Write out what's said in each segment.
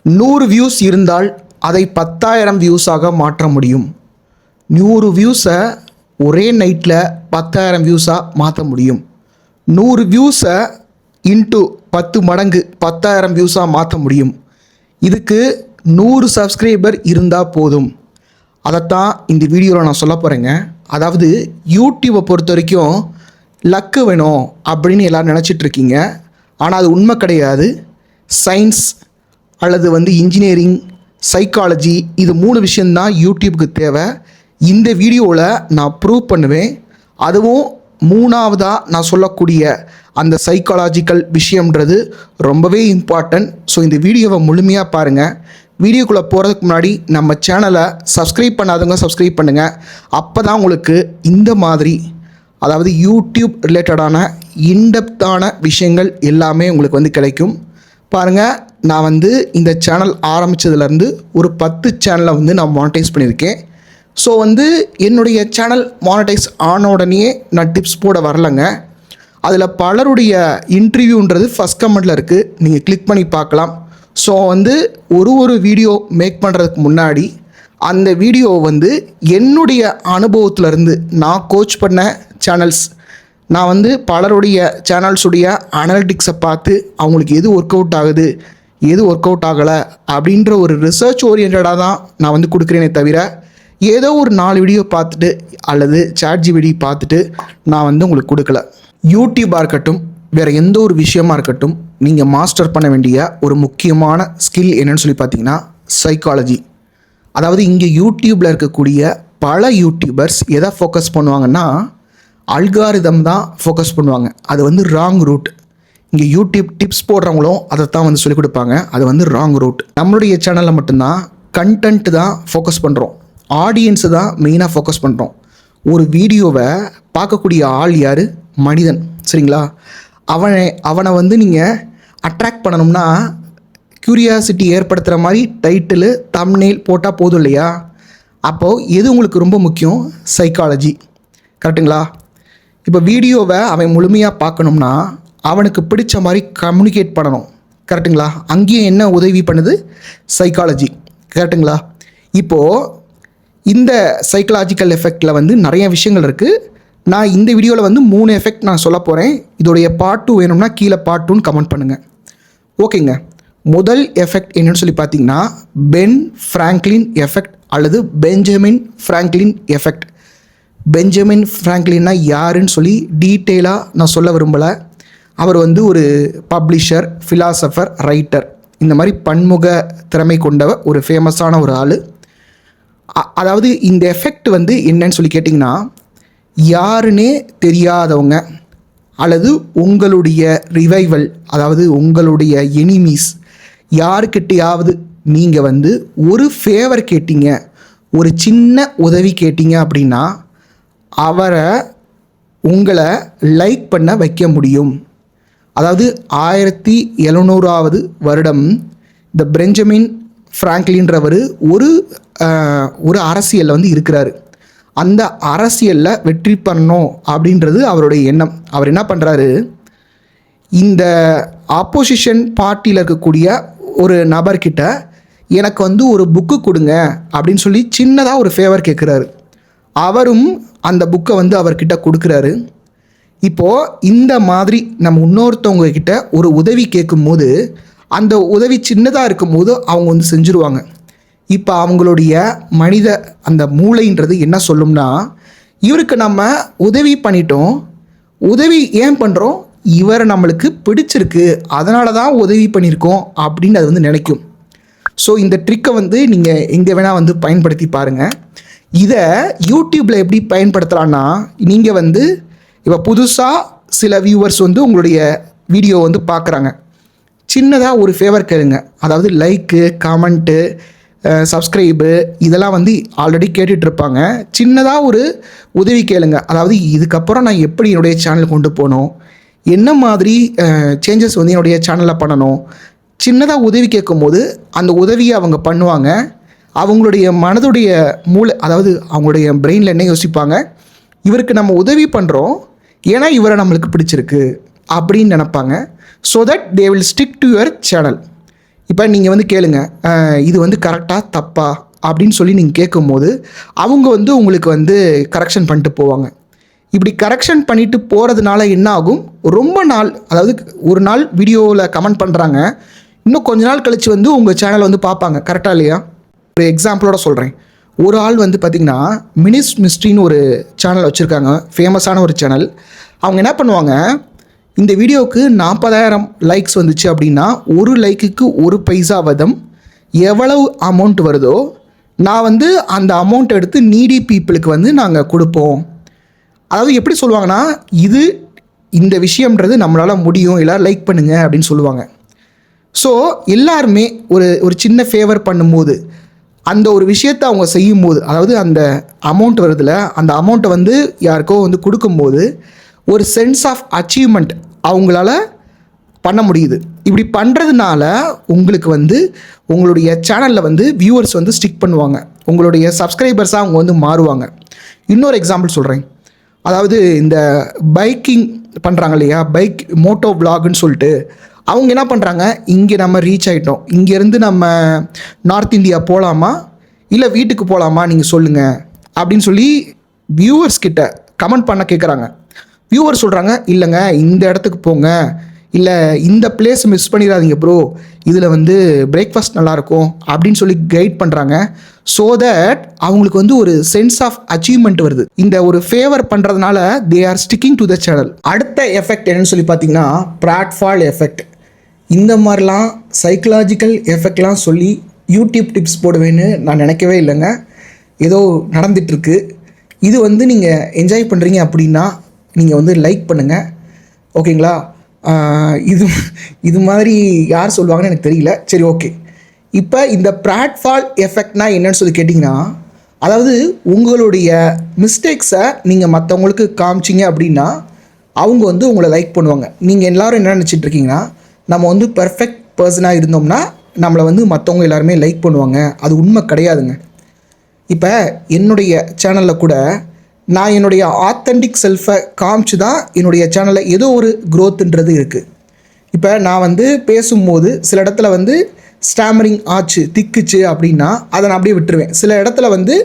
100 views இருந்தால் அதை 10,000 வியூஸாக மாற்ற முடியும். 100 வியூஸை ஒரே நைட்டில் 10,000 வியூஸாக மாற்ற முடியும். 100 வியூஸை இன்ட்டு 10 மடங்கு 10,000 வியூஸாக மாற்ற முடியும். இதுக்கு 100 சப்ஸ்கிரைபர் இருந்தால் போதும். அதைத்தான் இந்த வீடியோவில் நான் சொல்ல போகிறேங்க. அதாவது யூடியூப்பை பொறுத்த வரைக்கும் லக்கு வேணும் அப்படின்னு எல்லோரும் நினச்சிட்ருக்கீங்க. ஆனால் அது உண்மை கிடையாது. சயின்ஸ் அல்லது இன்ஜினியரிங், சைக்காலஜி, இது 3 விஷயந்தான் யூடியூப்புக்கு தேவை. இந்த வீடியோவில் நான் ப்ரூவ் பண்ணுவேன். அதுவும் 3ஆவதாக நான் சொல்லக்கூடிய அந்த சைக்காலஜிக்கல் விஷயம்ன்றது ரொம்பவே இம்பார்ட்டன்ட். ஸோ இந்த வீடியோவை முழுமையாக பாருங்கள். வீடியோக்குள்ளே போகிறதுக்கு முன்னாடி நம்ம சேனலை சப்ஸ்கிரைப் பண்ணாதவங்க சப்ஸ்கிரைப் பண்ணுங்கள். அப்போ தான் உங்களுக்கு இந்த மாதிரி அதாவது யூடியூப் ரிலேட்டடான இன்டெப்த்தான விஷயங்கள் எல்லாமே உங்களுக்கு கிடைக்கும். பாருங்கள், நான் இந்த சேனல் ஆரம்பித்ததுலேருந்து ஒரு 10 சேனலை நான் மானிட்டைஸ் பண்ணியிருக்கேன். ஸோ என்னுடைய சேனல் மானிட்டைஸ் ஆன உடனே நான் டிப்ஸ் போட வரலைங்க. அதில் பலருடைய இன்டர்வியூன்றது ஃபஸ்ட் கமெண்ட்டில் இருக்குது, நீங்கள் கிளிக் பண்ணி பார்க்கலாம். ஸோ ஒரு வீடியோ மேக் பண்ணுறதுக்கு முன்னாடி அந்த வீடியோ என்னுடைய அனுபவத்திலேருந்து நான் கோச் பண்ண சேனல்ஸ், நான் பலருடைய சேனல்ஸுடைய அனலிட்டிக்ஸை பார்த்து அவங்களுக்கு எது ஒர்க் அவுட் ஆகுது, எது ஒர்க் அவுட் ஆகலை அப்படின்ற ஒரு ரிசர்ச் ஓரியன்டாக தான் நான் கொடுக்குறேனே தவிர ஏதோ ஒரு 4 வீடியோ பார்த்துட்டு அல்லது ChatGPT பார்த்துட்டு நான் உங்களுக்கு கொடுக்கல. யூடியூப்பாக இருக்கட்டும், வேறு எந்த ஒரு விஷயமா இருக்கட்டும், நீங்கள் மாஸ்டர் பண்ண வேண்டிய ஒரு முக்கியமான ஸ்கில் என்னென்னு சொல்லி பார்த்தீங்கன்னா சைக்காலஜி. அதாவது இங்கே யூடியூப்பில் இருக்கக்கூடிய பல யூடியூபர்ஸ் எதை ஃபோக்கஸ் பண்ணுவாங்கன்னா அல்காரிதம் தான் ஃபோக்கஸ் பண்ணுவாங்க. அது ராங் ரூட். இங்கே யூடியூப் டிப்ஸ் போடுறவங்களும் அதை தான் சொல்லிக் கொடுப்பாங்க. அது ராங் ரூட். நம்மளுடைய சேனலில் மட்டும்தான் கண்டென்ட் தான் ஃபோக்கஸ் பண்ணுறோம், ஆடியன்ஸு தான் மெயினாக ஃபோக்கஸ் பண்ணுறோம். ஒரு வீடியோவை பார்க்கக்கூடிய ஆள் யார்? மனிதன், சரிங்களா? அவனை நீங்கள் அட்ராக்ட் பண்ணணும்னா க்யூரியாசிட்டி ஏற்படுத்துகிற மாதிரி டைட்டிலு, தம்ப்நெயில் போட்டால் போதும் இல்லையா? அப்போது எது உங்களுக்கு ரொம்ப முக்கியம்? சைக்காலஜி, கரெக்டுங்களா? இப்போ வீடியோவை அவன் முழுமையாக பார்க்கணும்னா அவனுக்கு பிடிச்ச மாதிரி கம்யூனிகேட் பண்ணணும், கரெக்டுங்களா? அங்கேயும் என்ன உதவி பண்ணுது? சைக்காலஜி, கரெக்டுங்களா? இப்போது இந்த சைக்கலாஜிக்கல் எஃபெக்டில் நிறைய விஷயங்கள் இருக்குது. நான் இந்த வீடியோவில் 3 எஃபெக்ட் நான் சொல்ல போகிறேன். இதோடைய பார்ட் 2 வேணும்னா கீழே பார்ட் 2ன்னு கமெண்ட் பண்ணுங்கள். ஓகேங்க. முதல் எஃபெக்ட் என்னென்னு சொல்லி பார்த்தீங்கன்னா பென் ஃப்ராங்க்லின் எஃபெக்ட் அல்லது பெஞ்சமின் ஃப்ராங்க்லின் எஃபெக்ட். பெஞ்சமின் ஃப்ராங்க்லின்னா யாருன்னு சொல்லி டீட்டெயிலாக நான் சொல்ல விரும்பலை. அவர் ஒரு பப்ளிஷர், ஃபிலாசபர், ரைட்டர், இந்த மாதிரி பன்முக திறமை கொண்ட ஒரு ஃபேமஸான ஒரு ஆள். அதாவது இந்த எஃபெக்ட் என்னன்னு சொல்லி கேட்டிங்கன்னா, யாருன்னே தெரியாதவங்க அல்லது உங்களுடைய ரிவைவல், அதாவது உங்களுடைய எனிமீஸ் யாருக்கிட்டையாவது நீங்கள் ஒரு ஃபேவர் கேட்டீங்க, ஒரு சின்ன உதவி கேட்டீங்க அப்படின்னா அவரை உங்களை லைக் பண்ண வைக்க முடியும். அதாவது 1700ஆவது வருடம் இந்த பெஞ்சமின் ஃப்ராங்க்லின்றவர் ஒரு அரசியலில் இருக்கிறாரு. அந்த அரசியலில் வெற்றி பண்ணணும் அப்படின்றது அவருடைய எண்ணம். அவர் என்ன பண்ணுறாரு, இந்த ஆப்போசிஷன் பார்ட்டியில் இருக்கக்கூடிய ஒரு நபர்கிட்ட எனக்கு ஒரு புக்கு கொடுங்க அப்படின்னு சொல்லி சின்னதாக ஒரு ஃபேவர் கேட்குறாரு. அவரும் அந்த புக்கை அவர்கிட்ட கொடுக்குறாரு. இப்போது இந்த மாதிரி நம்ம இன்னொருத்தவங்க கிட்ட ஒரு உதவி கேட்கும்போது அந்த உதவி சின்னதாக இருக்கும்போது அவங்க செஞ்சுருவாங்க. இப்போ அவங்களுடைய மனித அந்த மூளைன்றது என்ன சொல்லும்னா, இவருக்கு நம்ம உதவி பண்ணிட்டோம், உதவி ஏன் பண்ணுறோம், இவரை நம்மளுக்கு பிடிச்சிருக்கு, அதனால தான் உதவி பண்ணியிருக்கோம் அப்படின்னு அது நினைக்கும். ஸோ இந்த ட்ரிக்கை நீங்கள் எங்கே வேணால் பயன்படுத்தி பாருங்கள். இதை யூடியூப்பில் எப்படி பயன்படுத்தலான்னா, நீங்கள் இப்போ புதுசாக சில வியூவர்ஸ் உங்களுடைய வீடியோ பார்க்குறாங்க. சின்னதாக ஒரு ஃபேவர் கேளுங்க. அதாவது லைக்கு, கமெண்ட்டு, சப்ஸ்கிரைபு இதெல்லாம் ஆல்ரெடி கேட்டுட்ருப்பாங்க. சின்னதாக ஒரு உதவி கேளுங்க. அதாவது இதுக்கப்புறம் நான் எப்படி என்னுடைய சேனல் கொண்டு போகணும், என்ன மாதிரி சேஞ்சஸ் என்னுடைய சேனலில் பண்ணணும், சின்னதாக உதவி கேட்கும்போது அந்த உதவியை அவங்க பண்ணுவாங்க. அவங்களுடைய மனதுடைய மூளை, அதாவது அவங்களுடைய பிரெயினில் என்ன யோசிப்பாங்க, இவருக்கு நம்ம உதவி பண்ணுறோம் ஏன்னா இவரை நம்மளுக்கு பிடிச்சிருக்கு அப்படின்னு நினைப்பாங்க. So that they will stick to your channel. இப்போ நீங்கள் வந்து கேளுங்க, இது வந்து கரெக்டாக தப்பா அப்படின்னு சொல்லி நீங்கள் கேட்கும்போது அவங்க வந்து உங்களுக்கு வந்து கரெக்ஷன் பண்ணிட்டு போவாங்க. இப்படி கரெக்ஷன் பண்ணிட்டு போகிறதுனால என்ன ஆகும், ரொம்ப நாள், அதாவது ஒரு நாள் வீடியோவில் கமெண்ட் பண்ணுறாங்க, இன்னும் கொஞ்ச நாள் கழித்து வந்து உங்கள் சேனலை வந்து பார்ப்பாங்க. கரெக்டாக இல்லையா? ஒரு எக்ஸாம்பிளோட சொல்கிறேன். ஒரு ஆள் வந்து பார்த்திங்கன்னா மிஸ்ட்ரின்னு ஒரு சேனல் வச்சுருக்காங்க, ஃபேமஸான ஒரு சேனல். அவங்க என்ன பண்ணுவாங்க, இந்த வீடியோவுக்கு 40,000 லைக்ஸ் வந்துச்சு அப்படின்னா ஒரு லைக்குக்கு 1 பைசா வீதம் எவ்வளவு அமௌண்ட் வருதோ நான் வந்து அந்த அமௌண்ட் எடுத்து நீடி பீப்புளுக்கு வந்து நாங்கள் கொடுப்போம். அதாவது எப்படி சொல்லுவாங்கன்னா, இந்த விஷயம்ன்றது நம்மளால் முடியும், எல்லோரும் லைக் பண்ணுங்க அப்படின்னு சொல்லுவாங்க. ஸோ எல்லாருமே ஒரு சின்ன ஃபேவர் பண்ணும்போது, அந்த ஒரு விஷயத்தை அவங்க செய்யும்போது, அதாவது அந்த அமௌண்ட் வருதுல, அந்த அமௌண்ட்டை வந்து யாருக்கோ வந்து கொடுக்கும்போது ஒரு சென்ஸ் ஆஃப் அச்சீவ்மெண்ட் அவங்களால பண்ண முடியுது. இப்படி பண்ணுறதுனால உங்களுக்கு வந்து உங்களுடைய சேனலில் வந்து வியூவர்ஸ் வந்து ஸ்டிக் பண்ணுவாங்க, உங்களுடைய சப்ஸ்கிரைபர்ஸாக அவங்க வந்து மாறுவாங்க. இன்னொரு எக்ஸாம்பிள் சொல்கிறேன். அதாவது இந்த பைக்கிங் பண்ணுறாங்க இல்லையா, பைக் மோட்டோ விலாகுன்னு சொல்லிட்டு அவங்க என்ன பண்ணுறாங்க, இங்கே நம்ம ரீச் ஆகிட்டோம், இங்கேருந்து நம்ம நார்த் இந்தியா போகலாமா இல்லை வீட்டுக்கு போகலாமா நீங்கள் சொல்லுங்கள் அப்படின்னு சொல்லி வியூவர்ஸ் கிட்ட கமெண்ட் பண்ண கேட்குறாங்க. வியூவர் சொல்கிறாங்க, இல்லைங்க இந்த இடத்துக்கு போங்க, இல்லை இந்த பிளேஸ் மிஸ் பண்ணிடாதீங்க ப்ரோ, இதில் வந்து பிரேக்ஃபாஸ்ட் நல்லாயிருக்கும் அப்படின்னு சொல்லி கைட் பண்ணுறாங்க. ஸோ தட் அவங்களுக்கு வந்து ஒரு சென்ஸ் ஆஃப் அச்சீவ்மெண்ட் வருது. இந்த ஒரு ஃபேவர் பண்ணுறதுனால they are sticking to the channel. அடுத்த எஃபெக்ட் என்னன்னு சொல்லி பார்த்தீங்கன்னா பிராட்ஃபால் எஃபெக்ட். இந்த மாதிரிலாம் சைக்கலாஜிக்கல் எஃபெக்ட்லாம் சொல்லி யூடியூப் டிப்ஸ் போடுவேன்னு நான் நினைக்கவே இல்லைங்க. ஏதோ நடந்துகிட்ருக்கு. இது வந்து நீங்கள் என்ஜாய் பண்ணுறீங்க அப்படின்னா நீங்கள் வந்து லைக் பண்ணுங்கள், ஓகேங்களா? இது மாதிரி யார் சொல்லுவாங்கன்னு எனக்கு தெரியல. சரி, ஓகே. இப்போ இந்த பிராட்ஃபால் எஃபெக்ட்னா என்னன்னு சொல்லி கேட்டிங்கன்னா, அதாவது உங்களுடைய மிஸ்டேக்ஸை நீங்கள் மற்றவங்களுக்கு காமிச்சிங்க அப்படின்னா அவங்க வந்து உங்களை லைக் பண்ணுவாங்க. நீங்கள் எல்லோரும் என்ன நினச்சிட்ருக்கீங்கன்னா, நம்ம வந்து பர்ஃபெக்ட் பர்சனாக இருந்தோம்னா நம்மளை வந்து மற்றவங்க எல்லாருமே லைக் பண்ணுவாங்க. அது உண்மை கிடையாதுங்க. இப்போ என்னுடைய சேனலில் கூட நான் என்னுடைய ஆத்தென்டிக் செல்ஃபை காமிச்சு தான் என்னுடைய சேனலில் ஏதோ ஒரு க்ரோத்துன்றது இருக்குது. இப்போ நான் வந்து பேசும்போது சில இடத்துல வந்து ஸ்டாமரிங் ஆச்சு, திக்குச்சு அப்படின்னா அதை நான் அப்படியே விட்டுருவேன். சில இடத்துல வந்து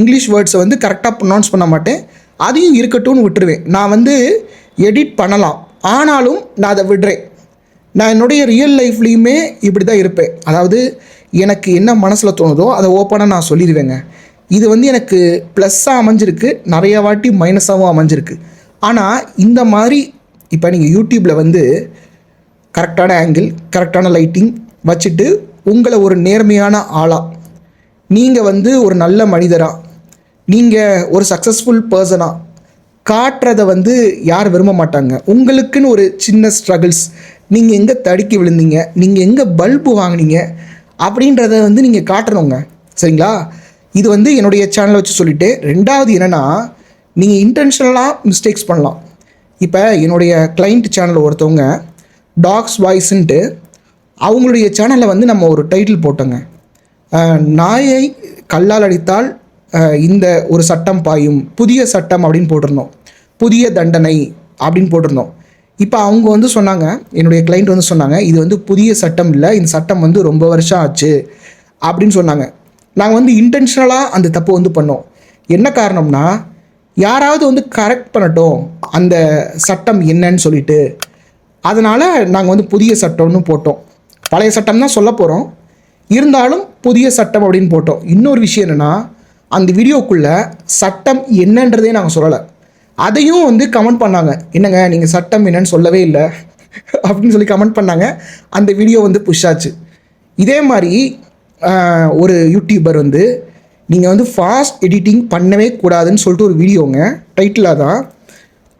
இங்கிலீஷ் வேர்ட்ஸை வந்து கரெக்டாக ப்ரொனவுன்ஸ் பண்ண மாட்டேன், அதையும் இருக்கட்டும்னு விட்டுருவேன். நான் வந்து எடிட் பண்ணலாம், ஆனாலும் நான் அதை விடுறேன். நான் என்னுடைய ரியல் லைஃப்லேயுமே இப்படி தான் இருப்பேன். அதாவது எனக்கு என்ன மனசில் தோணுதோ அதை ஓப்பனாக நான் சொல்லிடுவேங்க. இது வந்து எனக்கு ப்ளஸ்ஸாக அமைஞ்சிருக்கு, நிறைய வாட்டி மைனஸாகவும் அமைஞ்சிருக்கு. ஆனால் இந்த மாதிரி இப்போ நீங்கள் யூடியூப்பில் வந்து கரெக்டான ஆங்கிள், கரெக்டான லைட்டிங் வச்சுட்டு உங்களை ஒரு நேர்மையான ஆளாக, நீங்கள் வந்து ஒரு நல்ல மனிதராக, நீங்கள் ஒரு சக்ஸஸ்ஃபுல் பர்சனாக காட்டுறதை வந்து யார் விரும்ப மாட்டாங்க. உங்களுக்குன்னு ஒரு சின்ன ஸ்ட்ரகிள்ஸ், நீங்கள் எங்கே தடுக்கி விழுந்தீங்க, நீங்கள் எங்கே பல்பு வாங்கினீங்க அப்படின்றத வந்து நீங்கள் காட்டணுங்க, சரிங்களா? இது வந்து என்னுடைய சேனலை வச்சு சொல்லிவிட்டு, ரெண்டாவது என்னென்னா, நீங்கள் இன்டென்ஷனலாக மிஸ்டேக்ஸ் பண்ணலாம். இப்போ என்னுடைய கிளைண்ட் சேனலில் ஒருத்தவங்க டாக்ஸ் வாய்ஸ்ன்ட்டு அவங்களுடைய சேனலில் வந்து நம்ம ஒரு டைட்டில் போட்டோங்க, நாயை கல்லால் அடித்தால் இந்த ஒரு சட்டம் பாயும், புதிய சட்டம் அப்படின்னு போட்டிருந்தோம், புதிய தண்டனை அப்படின்னு போட்டிருந்தோம். இப்போ அவங்க வந்து சொன்னாங்க, என்னுடைய கிளைண்ட் வந்து சொன்னாங்க, இது வந்து புதிய சட்டம் இல்லை, இந்த சட்டம் வந்து ரொம்ப வருஷம் ஆச்சு அப்படின்னு சொன்னாங்க. நாங்கள் வந்து இன்டென்ஷனலாக அந்த தப்பு வந்து பண்ணோம். என்ன காரணம்னா, யாராவது வந்து கரெக்ட் பண்ணட்டும் அந்த சட்டம் என்னன்னு சொல்லிட்டு, அதனால் நாங்கள் வந்து புதிய சட்டம்னு போட்டோம். பழைய சட்டம் தான் சொல்ல போகிறோம், இருந்தாலும் புதிய சட்டம் அப்படின்னு போட்டோம். இன்னொரு விஷயம் என்னென்னா, அந்த வீடியோக்குள்ளே சட்டம் என்னன்றதே நாங்கள் சொல்லலை. அதையும் வந்து கமெண்ட் பண்ணாங்க, என்னங்க நீங்கள் சட்டம் என்னன்னு சொல்லவே இல்லை அப்படின்னு சொல்லி கமெண்ட் பண்ணாங்க. அந்த வீடியோ வந்து புஷ் ஆச்சு. இதே மாதிரி ஒரு யூடியூபர் வந்து நீங்கள் வந்து ஃபாஸ்ட் எடிட்டிங் பண்ணவே கூடாதுன்னு சொல்லிட்டு ஒரு வீடியோங்க, டைட்டிலாக தான்.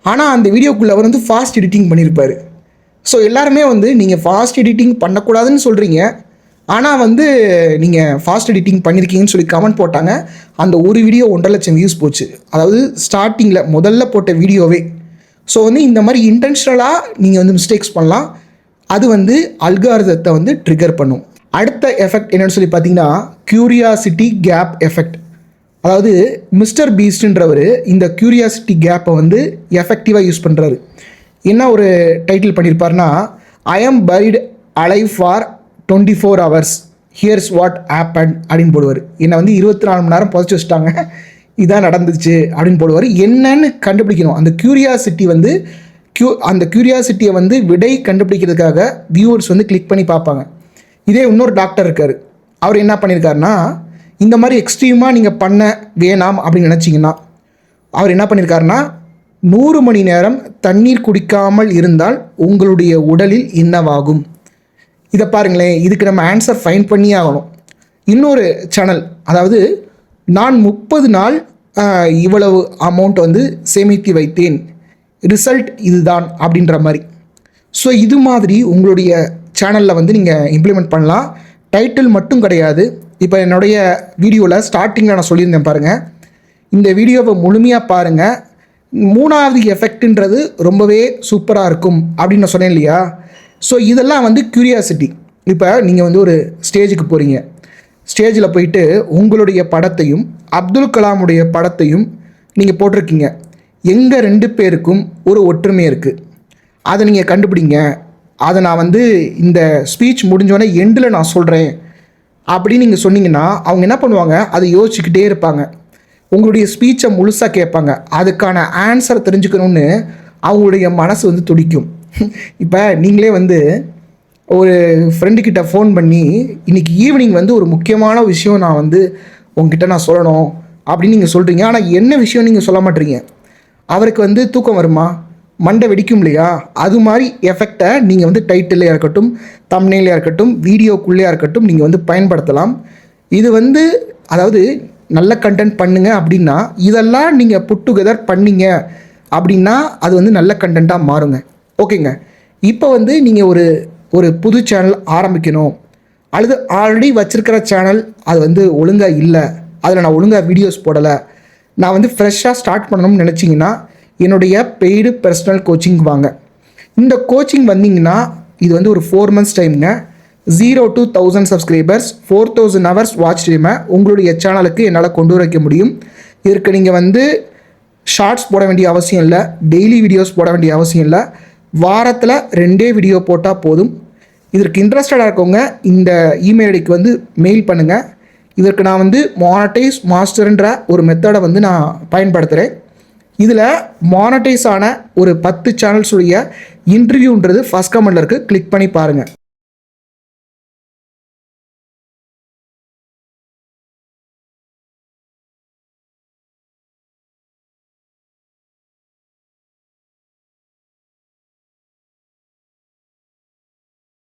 ஆனால் அந்த வீடியோக்குள்ளே அவர் வந்து ஃபாஸ்ட் எடிட்டிங் பண்ணியிருப்பார். ஸோ எல்லாருமே வந்து நீங்கள் ஃபாஸ்ட் எடிட்டிங் பண்ணக்கூடாதுன்னு சொல்கிறீங்க, ஆனால் வந்து நீங்கள் ஃபாஸ்ட் எடிட்டிங் பண்ணியிருக்கீங்கன்னு சொல்லி கமெண்ட் போட்டாங்க. அந்த ஒரு வீடியோ 1.5 லட்சம் வியூஸ் போச்சு, அதாவது ஸ்டார்டிங்கில் முதல்ல போட்ட வீடியோவே. ஸோ வந்து இந்த மாதிரி இன்டென்ஷனலாக நீங்கள் வந்து மிஸ்டேக்ஸ் பண்ணலாம், அது வந்து அல்காரிதத்தை வந்து ட்ரிகர் பண்ணும். அடுத்த எஃபெக்ட் என்னென்னு சொல்லி பார்த்தீங்கன்னா க்யூரியாசிட்டி கேப் எஃபெக்ட். அதாவது மிஸ்டர் பீஸ்ட்ன்றவர் இந்த க்யூரியாசிட்டி கேப்பை வந்து எஃபெக்டிவாக யூஸ் பண்ணுறாரு. என்ன ஒரு டைட்டில் பண்ணியிருப்பார்னா, I am buried alive for 24 hours, here's what happen அப்படின்னு போடுவார். என்னை வந்து 24 மணி நேரம் புதைச்சி வச்சுட்டாங்க, இதான் நடந்துச்சு அப்படின்னு போடுவார். என்னன்னு கண்டுபிடிக்கணும். அந்த க்யூரியாசிட்டி வந்து அந்த க்யூரியாசிட்டியை வந்து விடை கண்டுபிடிக்கிறதுக்காக வியூவர்ஸ் வந்து கிளிக் பண்ணி பார்ப்பாங்க. இதே இன்னொரு டாக்டர் இருக்கார், அவர் என்ன பண்ணியிருக்காருன்னா, இந்த மாதிரி எக்ஸ்ட்ரீமாக நீங்கள் பண்ண வேணாம் அப்படின்னு நினச்சிங்கன்னா அவர் என்ன பண்ணியிருக்காருன்னா, 100 மணி நேரம் தண்ணீர் குடிக்காமல் இருந்தால் உங்களுடைய உடலில் என்னவாகும்? இதை பாருங்களேன், இதுக்கு நம்ம ஆன்சர் ஃபைன் பண்ணியே ஆகணும். இன்னொரு சேனல், அதாவது நான் 30 நாள் இவ்வளவு அமௌண்ட் வந்து சேமித்து வைத்தேன், ரிசல்ட் இதுதான் அப்படின்ற மாதிரி. ஸோ இது மாதிரி உங்களுடைய சேனலில் வந்து நீங்கள் இம்ப்ளிமெண்ட் பண்ணலாம். டைட்டில் மட்டும் கிடையாது. இப்போ என்னுடைய வீடியோவில் ஸ்டார்டிங்கில் நான் சொல்லியிருந்தேன் பாருங்கள், இந்த வீடியோவை முழுமையாக பாருங்கள். 3வது எஃபெக்ட்ன்றது ரொம்பவே சூப்பராக இருக்கும் அப்படின்னு நான் சொன்னேன் இல்லையா? ஸோ இதெல்லாம் வந்து க்யூரியாசிட்டி. இப்போ நீங்கள் வந்து ஒரு ஸ்டேஜுக்கு போகிறீங்க, ஸ்டேஜில் போயிட்டு உங்களுடைய படத்தையும் அப்துல் கலாமுடைய படத்தையும் நீங்கள் போட்டிருக்கீங்க. எங்கள் 2 பேருக்கும் ஒரு ஒற்றுமை இருக்குது, அதை நீங்கள் கண்டுபிடிங்க. அதை நான் வந்து இந்த ஸ்பீச் முடிஞ்சோடனே எண்டில் நான் சொல்கிறேன் அப்படின்னு நீங்கள் சொன்னீங்கன்னா அவங்க என்ன பண்ணுவாங்க, அதை யோசிச்சுக்கிட்டே இருப்பாங்க. உங்களுடைய ஸ்பீச்சை முழுசாக கேட்பாங்க. அதுக்கான ஆன்சரை தெரிஞ்சுக்கணுன்னு அவங்களுடைய மனசு வந்து துடிக்கும். இப்போ நீங்களே வந்து ஒரு ஃப்ரெண்டுக்கிட்ட ஃபோன் பண்ணி, இன்றைக்கி ஈவினிங் வந்து ஒரு முக்கியமான விஷயம் நான் வந்து உங்ககிட்ட நான் சொல்லணும் அப்படின்னு நீங்கள் சொல்கிறீங்க. ஆனால் என்ன விஷயம் நீங்கள் சொல்ல மாட்டீங்க. அவருக்கு வந்து தூக்கம் வருமா, மண்டை வெடிக்கும் இல்லையா? அது மாதிரி எஃபெக்டை நீங்கள் வந்து டைட்டிலையாக இருக்கட்டும், தம்ப்நெயிலாக இருக்கட்டும், வீடியோக்குள்ளேயா இருக்கட்டும் நீங்கள் வந்து பயன்படுத்தலாம். இது வந்து அதாவது நல்ல கண்டென்ட் பண்ணுங்க அப்படின்னா, இதெல்லாம் நீங்கள் புட் டுகெதர் பண்ணிங்க அப்படின்னா அது வந்து நல்ல கண்டென்ட்டாக மாறுங்க. ஓகேங்க. இப்போ வந்து நீங்கள் ஒரு புது சேனல் ஆரம்பிக்கணும், அல்லது ஆல்ரெடி வச்சுருக்கிற சேனல் அது வந்து ஒழுங்காக இல்லை, அதில் நான் ஒழுங்காக வீடியோஸ் போடலை, நான் வந்து ஃப்ரெஷ்ஷாக ஸ்டார்ட் பண்ணணும்னு நினச்சிங்கன்னா என்னுடைய பெய்டு பர்சனல் கோச்சிங் வாங்க. இந்த கோச்சிங் வந்தீங்கன்னா இது வந்து ஒரு 4 months டைமுங்க. 0 to 1000 subscribers, 4000 hours watch டைமை உங்களுடைய சேனலுக்கு என்னால் கொண்டு வைக்க முடியும். இதற்கு நீங்கள் வந்து ஷார்ட்ஸ் போட வேண்டிய அவசியம் இல்லை, டெய்லி வீடியோஸ் போட வேண்டிய அவசியம் இல்லை, வாரத்தில் 2 வீடியோ போட்டால் போதும். இதற்கு இன்ட்ரெஸ்டடாக இருக்கவங்க இந்த இமெயில் ஐடிக்கு வந்து மெயில் பண்ணுங்கள். இதற்கு நான் வந்து மானடைஸ் மாஸ்டர்ன்ற ஒரு மெத்தடை வந்து நான் பயன்படுத்துகிறேன். இதில் மானடைஸ் ஆன ஒரு 10 சேனல்ஸுடைய இன்டர்வியூன்றது ஃபஸ்ட் கமெண்டில் இருக்குது, கிளிக் பண்ணி பாருங்கள்.